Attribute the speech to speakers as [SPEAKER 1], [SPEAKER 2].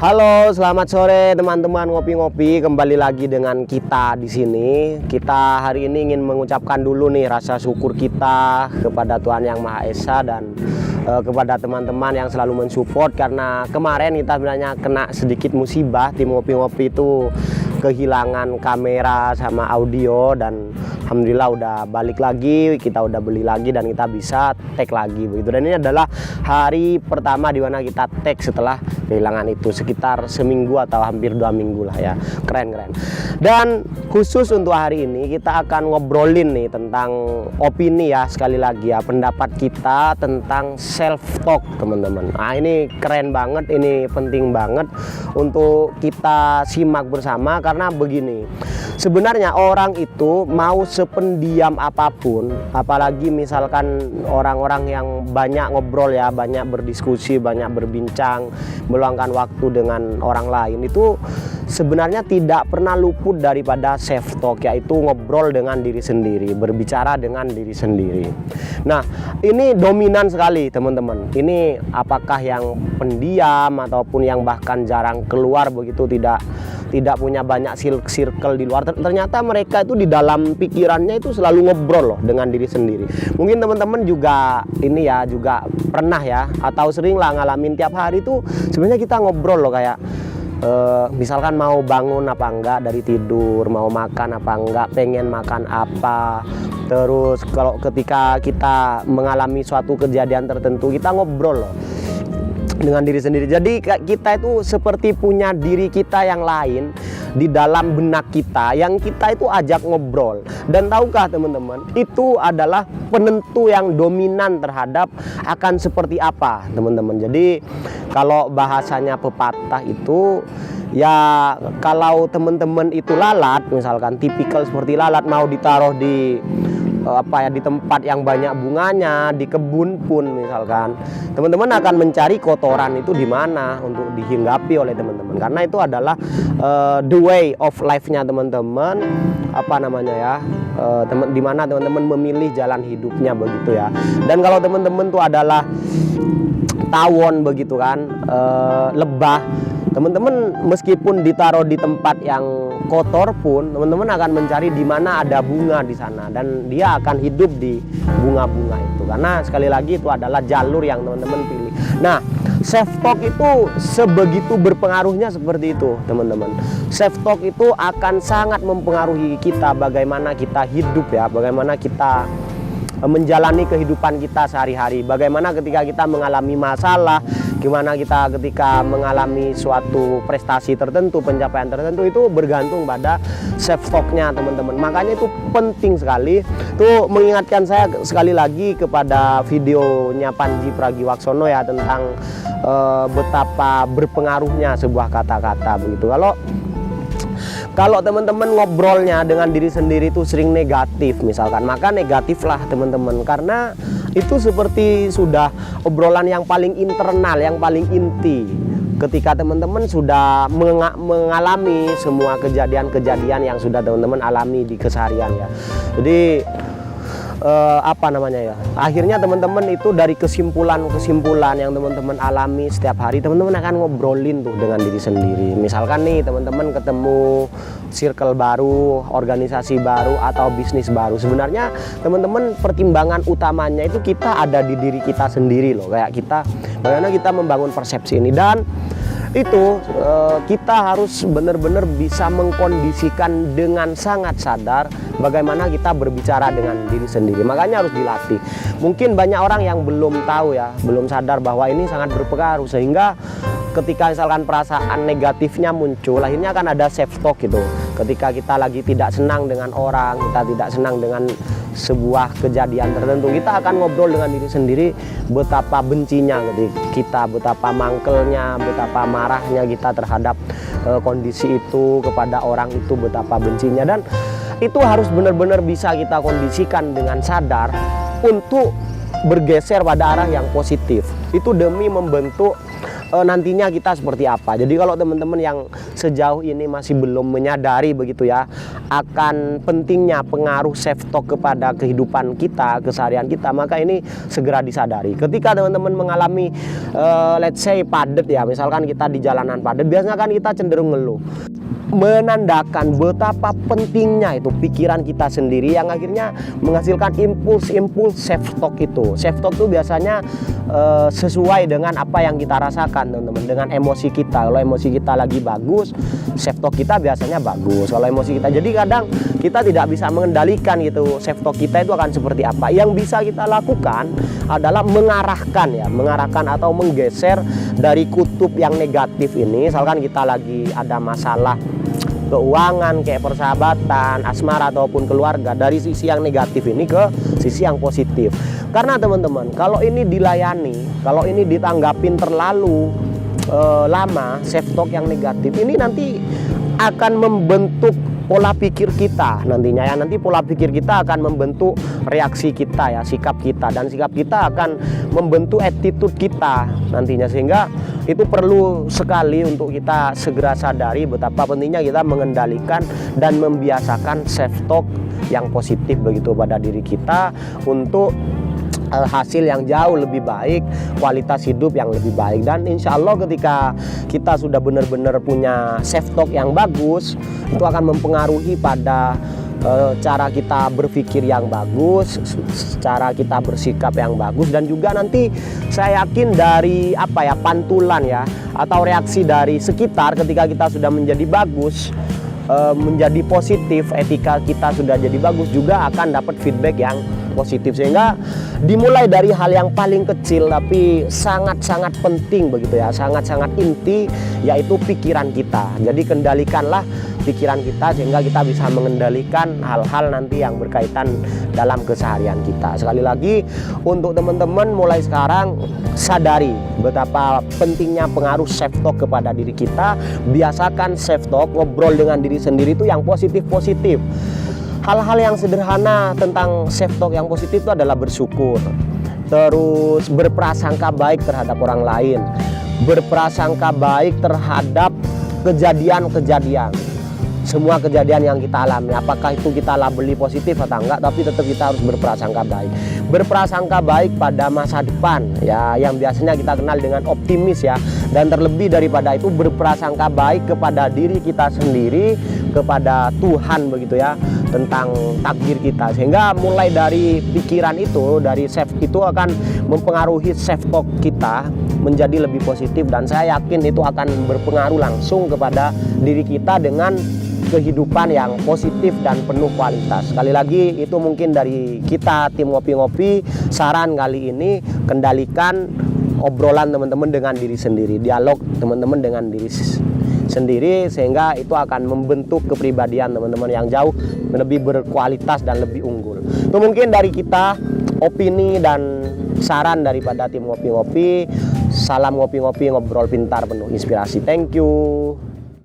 [SPEAKER 1] Halo, selamat sore teman-teman ngopi-ngopi. Kembali lagi dengan kita di sini. Kita hari ini ingin mengucapkan dulu nih rasa syukur kita kepada Tuhan Yang Maha Esa dan kepada teman-teman yang selalu mensupport, karena kemarin kita sebenarnya kena sedikit musibah. Tim ngopi-ngopi itu kehilangan kamera sama audio, dan alhamdulillah udah balik lagi, kita udah beli lagi dan kita bisa tag lagi begitu. Dan ini adalah hari pertama di mana kita tag setelah kehilangan itu, sekitar seminggu atau hampir 2 minggu lah ya. Keren. Dan khusus untuk hari ini kita akan ngobrolin nih tentang opini ya, sekali lagi ya, pendapat kita tentang self talk teman-teman. Nah ini keren banget, ini penting banget untuk kita simak bersama. Karena begini, sebenarnya orang itu mau sependiam apapun, apalagi misalkan orang-orang yang banyak ngobrol ya, banyak berdiskusi, banyak berbincang, meluangkan waktu dengan orang lain, itu sebenarnya tidak pernah luput daripada self talk, yaitu ngobrol dengan diri sendiri, berbicara dengan diri sendiri. Nah ini dominan sekali teman-teman. Ini apakah yang pendiam ataupun yang bahkan jarang keluar begitu, tidak punya banyak circle di luar, ternyata mereka itu di dalam pikirannya itu selalu ngobrol loh dengan diri sendiri. Mungkin teman-teman juga ini ya, juga pernah ya, atau sering lah ngalamin tiap hari itu sebenarnya kita ngobrol loh, kayak misalkan mau bangun apa enggak dari tidur, mau makan apa enggak, pengen makan apa. Terus kalau ketika kita mengalami suatu kejadian tertentu, kita ngobrol loh dengan diri sendiri. Jadi kita itu seperti punya diri kita yang lain di dalam benak kita, yang kita itu ajak ngobrol. Dan tahukah teman-teman, itu adalah penentu yang dominan terhadap akan seperti apa teman-teman. Jadi kalau bahasanya pepatah itu ya, kalau teman-teman itu lalat, misalkan tipikal seperti lalat, mau ditaruh di di tempat yang banyak bunganya, di kebun pun misalkan, teman-teman akan mencari kotoran itu di mana untuk dihinggapi oleh teman-teman, karena itu adalah the way of life-nya teman-teman, di mana teman-teman memilih jalan hidupnya begitu ya. Dan kalau teman-teman itu adalah tawon begitu kan, lebah, teman-teman meskipun ditaruh di tempat yang kotor pun, teman-teman akan mencari di mana ada bunga di sana, dan dia akan hidup di bunga-bunga itu, karena sekali lagi itu adalah jalur yang teman-teman pilih. Nah, self talk itu sebegitu berpengaruhnya seperti itu teman-teman. Self talk itu akan sangat mempengaruhi kita, bagaimana kita hidup ya, bagaimana kita menjalani kehidupan kita sehari-hari, bagaimana ketika kita mengalami masalah, gimana kita ketika mengalami suatu prestasi tertentu, pencapaian tertentu, itu bergantung pada self talk-nya teman-teman. Makanya itu penting sekali. Itu mengingatkan saya sekali lagi kepada videonya Panji Pragiwaksono ya, tentang betapa berpengaruhnya sebuah kata-kata begitu. Kalau teman-teman ngobrolnya dengan diri sendiri itu sering negatif misalkan, maka negatiflah teman-teman, karena itu seperti sudah obrolan yang paling internal, yang paling inti ketika teman-teman sudah mengalami semua kejadian-kejadian yang sudah teman-teman alami di keseharian ya. Jadi akhirnya teman-teman itu dari kesimpulan yang teman-teman alami setiap hari, teman-teman akan ngobrolin tuh dengan diri sendiri. Misalkan nih teman-teman ketemu circle baru, organisasi baru, atau bisnis baru, sebenarnya teman-teman pertimbangan utamanya itu kita ada di diri kita sendiri loh, kayak kita bagaimana kita membangun persepsi ini. Dan itu kita harus benar-benar bisa mengkondisikan dengan sangat sadar bagaimana kita berbicara dengan diri sendiri. Makanya harus dilatih. Mungkin banyak orang yang belum tahu ya, belum sadar bahwa ini sangat berpengaruh, sehingga ketika misalkan perasaan negatifnya muncul, akhirnya akan ada self talk gitu. Ketika kita lagi tidak senang dengan orang, kita tidak senang dengan sebuah kejadian tertentu, kita akan ngobrol dengan diri sendiri betapa bencinya kita, betapa mangkelnya, betapa marahnya kita terhadap kondisi itu, kepada orang itu, betapa bencinya. Dan itu harus benar-benar bisa kita kondisikan dengan sadar untuk bergeser pada arah yang positif. Itu demi membentuk nantinya kita seperti apa. Jadi kalau teman-teman yang sejauh ini masih belum menyadari begitu ya akan pentingnya pengaruh self talk kepada kehidupan kita, keseharian kita, maka ini segera disadari. Ketika teman-teman mengalami let's say padat ya, misalkan kita di jalanan padat, biasanya kan kita cenderung ngeluh, menandakan betapa pentingnya itu pikiran kita sendiri yang akhirnya menghasilkan impuls self talk itu. Self talk itu biasanya sesuai dengan apa yang kita rasakan, teman-teman, dengan emosi kita. Kalau emosi kita lagi bagus, self talk kita biasanya bagus. Kalau emosi kita, jadi kadang kita tidak bisa mengendalikan gitu self talk kita itu akan seperti apa. Yang bisa kita lakukan adalah mengarahkan atau menggeser dari kutub yang negatif ini. Misalkan kita lagi ada masalah keuangan, kayak persahabatan, asmara ataupun keluarga, dari sisi yang negatif ini ke sisi yang positif. Karena teman-teman, kalau ini dilayani, kalau ini ditanggapin terlalu lama, self talk yang negatif ini nanti akan membentuk pola pikir kita nantinya ya. Nanti pola pikir kita akan membentuk reaksi kita ya, sikap kita, dan sikap kita akan membentuk attitude kita nantinya. Sehingga itu perlu sekali untuk kita segera sadari betapa pentingnya kita mengendalikan dan membiasakan self talk yang positif begitu pada diri kita untuk hasil yang jauh lebih baik, kualitas hidup yang lebih baik. Dan insya Allah ketika kita sudah benar-benar punya self talk yang bagus, itu akan mempengaruhi pada cara kita berpikir yang bagus, cara kita bersikap yang bagus, dan juga nanti saya yakin dari pantulan ya atau reaksi dari sekitar ketika kita sudah menjadi bagus, menjadi positif, etika kita sudah jadi bagus, juga akan dapat feedback yang positif. Sehingga dimulai dari hal yang paling kecil tapi sangat-sangat penting begitu ya, sangat-sangat inti, yaitu pikiran kita. Jadi kendalikanlah pikiran kita sehingga kita bisa mengendalikan hal-hal nanti yang berkaitan dalam keseharian kita. Sekali lagi untuk teman-teman mulai sekarang sadari betapa pentingnya pengaruh self talk kepada diri kita. Biasakan self talk, ngobrol dengan diri sendiri itu yang positif-positif. Hal-hal yang sederhana tentang self talk yang positif itu adalah bersyukur, terus berprasangka baik terhadap orang lain, berprasangka baik terhadap kejadian-kejadian. Semua kejadian yang kita alami, apakah itu kita labeli positif atau enggak, tapi tetap kita harus berprasangka baik. Berprasangka baik pada masa depan ya, yang biasanya kita kenal dengan optimis ya. Dan terlebih daripada itu berprasangka baik kepada diri kita sendiri, kepada Tuhan begitu ya, tentang takdir kita. Sehingga mulai dari pikiran itu, dari self itu akan mempengaruhi self talk kita menjadi lebih positif, dan saya yakin itu akan berpengaruh langsung kepada diri kita dengan kehidupan yang positif dan penuh kualitas. Sekali lagi itu mungkin dari kita tim Ngopi-Ngopi. Saran kali ini, kendalikan obrolan teman-teman dengan diri sendiri, dialog teman-teman dengan diri sendiri, sehingga itu akan membentuk kepribadian teman-teman yang jauh lebih berkualitas dan lebih unggul. Itu mungkin dari kita, opini dan saran daripada tim Ngopi-Ngopi. Salam ngopi-ngopi, ngobrol pintar penuh inspirasi. Thank you.